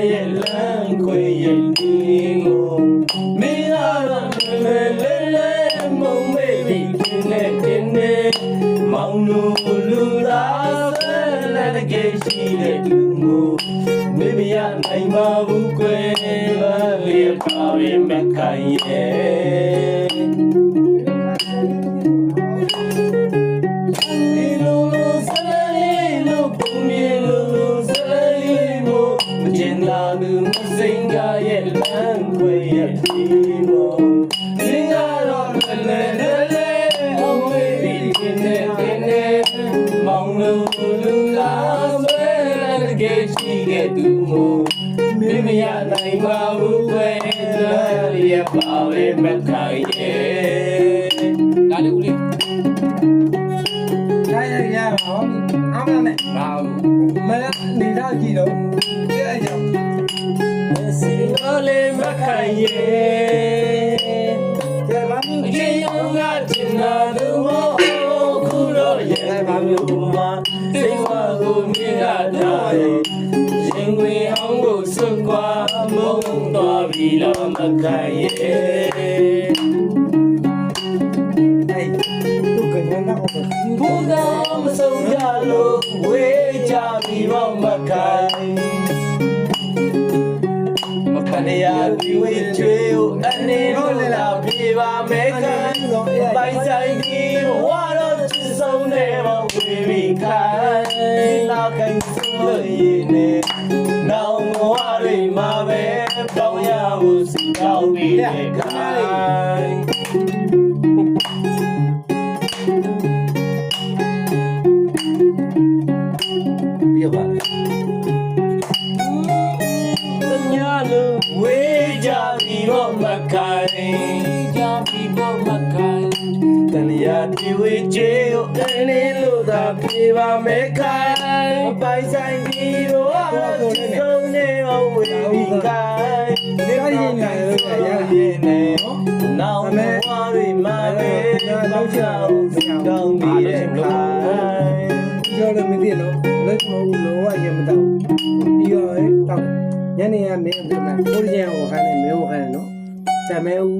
ရဲ့လမ်းခွေရဲ့ဒီကိုမင်းကတော့လဲလဲလဲမုံမေးပြီးတင်းနေမောင်လူသားဆဲလက်ကြရှိတဲ့လူကိုမင်းမရနိုင်ပါဘူးကွယ်လေပါရင်မခိုင်ရဲ့လူမစိန်ကရဲ့လမ်းခွေရဲ့ဒီမောသင်ကတော့လဲလဲလဲမောင်လေးဒီနေမောင်လူလားဆွဲလက်ကြရှိခဲ့သူမို့မင်းမရနိုင်ပါဘူးကွယ်ရပါပဲမခိုင်ရဲ့ဒါလေးဦးလေးရပါအောင်အားမနဲ့ဘာမနေတော့ကြည့်တော့အဲ့ကြောင့်စီလိုလေးမခိုင်ရဲ့ကျဲပါမျိုးအချင်းရောကချင်တာသူမို့ခုတော့ရဲ့ဘာမျိုးမှာစိတ်ဝါကိုမြင်ရတာရင်ခွေအောင်ကိုစွန့်ခွာမုန်းသွားပြီလားမခိုင်ရဲ့အဲ့သူကနေတော့ဘူတော်မဆုံးကြလို့ဝေးကြပြီပေါ့မခိုင်နေရာဒီဝေးချွေကိုအနေလို့လာပြေပါမယ်ခိုင်ပိုင်ဆိုင်ဒီဘဝတော့ချစ်ဆုံးနေပါဝေးပြီးခိုင်နောက်ခိုင်စလို့ရင်းနေနောက်ဘဝတွေမှာပဲပေါင်းရဖို့စီကောင်းပြီးတဲ့ခိုင်ပြပါဝေးကြပြီတော့မခိုင်ကြပြီတော့မခိုင်တန်ရာဒီဝေးချေကိုအနေလို့သာပြေပါမယ်ခိုင်ပိုင်ဆိုင်ဒီတော့ဆုံးနေအောင်ဝေးပြီးခိုင်နေရရင်လည်းရရင်နေနောက်ဘဝတွေမှာပဲတော့ချအောင်ကောင်းပြီးတဲ့ခိုင်ပြောလို့မသိတော့လက်မဟုတ်လို့ဝရမတော့ပြီးတော့တောက်ညနေကမင်းပြန်မှာကိုရင်းဟောခိုင်းနေမဲဟောခိုင်းနေနော်တမဲဦး